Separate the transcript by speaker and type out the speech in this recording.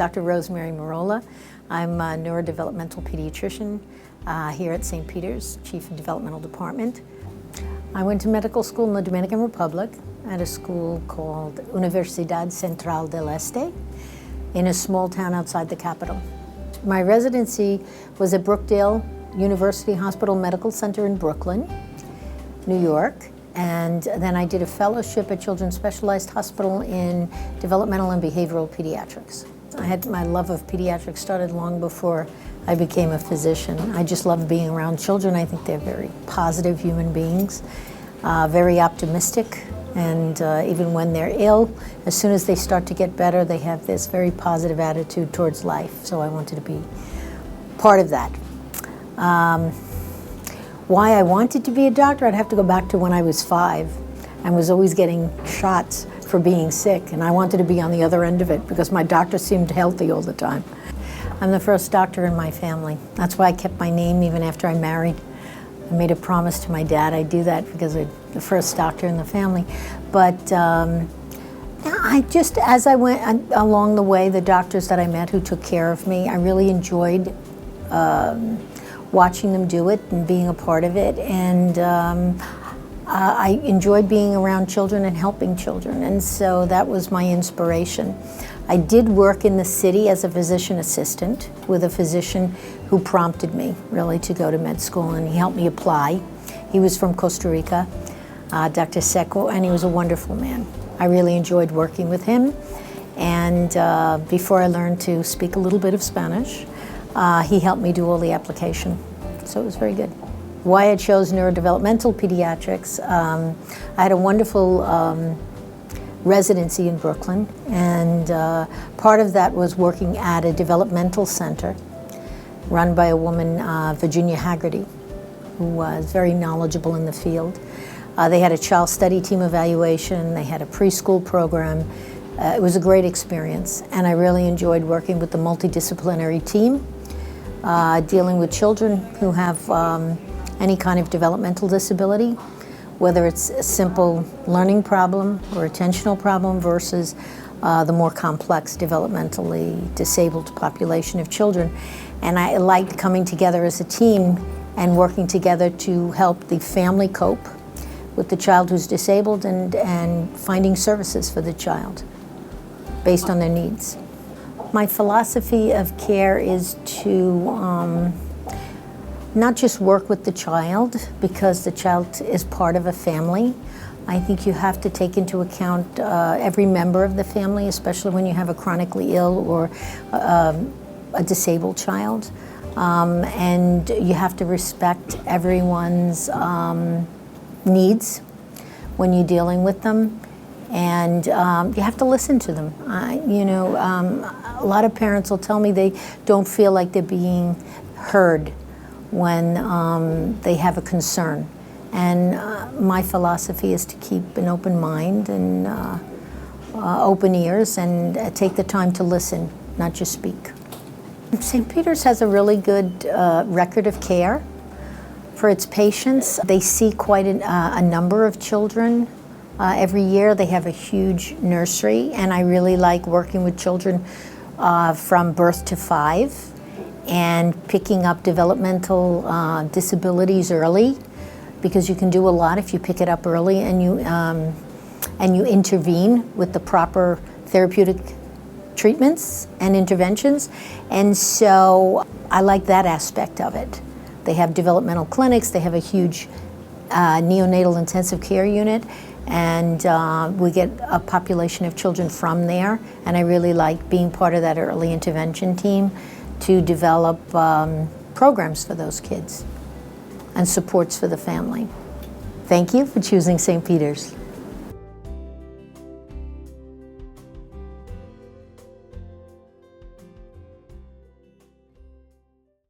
Speaker 1: Dr. Rose Mary Merola. I'm a neurodevelopmental pediatrician here at St. Peter's, Chief of Developmental Department. I went to medical school in the Dominican Republic at a school called Universidad Central del Este in a small town outside the capital. My residency was at Brookdale University Hospital Medical Center in Brooklyn, New York. And then I did a fellowship at Children's Specialized Hospital in developmental and behavioral pediatrics. My love of pediatrics started long before I became a physician. I just love being around children. I think they're very positive human beings, very optimistic, and even when they're ill, as soon as they start to get better, they have this very positive attitude towards life. So I wanted to be part of that. Why I wanted to be a doctor, I'd have to go back to when I was 5 and was always getting shots for being sick, and I wanted to be on the other end of it because my doctor seemed healthy all the time. I'm the first doctor in my family. That's why I kept my name even after I married. I made a promise to my dad I'd do that because I'm the first doctor in the family. But as I went along the way, the doctors that I met who took care of me, I really enjoyed watching them do it and being a part of it, and I enjoyed being around children and helping children, and so that was my inspiration. I did work in the city as a physician assistant with a physician who prompted me really to go to med school, and he helped me apply. He was from Costa Rica, Dr. Seco, and he was a wonderful man. I really enjoyed working with him, and before I learned to speak a little bit of Spanish, he helped me do all the application, so it was very good. Why I chose neurodevelopmental pediatrics, I had a wonderful residency in Brooklyn, and part of that was working at a developmental center run by a woman, Virginia Haggerty, who was very knowledgeable in the field. They had a child study team evaluation, they had a preschool program. It was a great experience, and I really enjoyed working with the multidisciplinary team, dealing with children who have any kind of developmental disability, whether it's a simple learning problem or attentional problem versus the more complex developmentally disabled population of children. And I liked coming together as a team and working together to help the family cope with the child who's disabled and finding services for the child based on their needs. My philosophy of care is to not just work with the child because the child is part of a family. I think you have to take into account every member of the family, especially when you have a chronically ill or a disabled child. And you have to respect everyone's needs when you're dealing with them. And you have to listen to them. A lot of parents will tell me they don't feel like they're being heard when they have a concern. And my philosophy is to keep an open mind and open ears and take the time to listen, not just speak. St. Peter's has a really good record of care for its patients. They see quite a number of children. Every year they have a huge nursery, and I really like working with children from birth to 5 and picking up developmental disabilities early, because you can do a lot if you pick it up early and you intervene with the proper therapeutic treatments and interventions. And so I like that aspect of it. They have developmental clinics, they have a huge neonatal intensive care unit, and we get a population of children from there, and I really like being part of that early intervention team to develop programs for those kids and supports for the family. Thank you for choosing St. Peter's.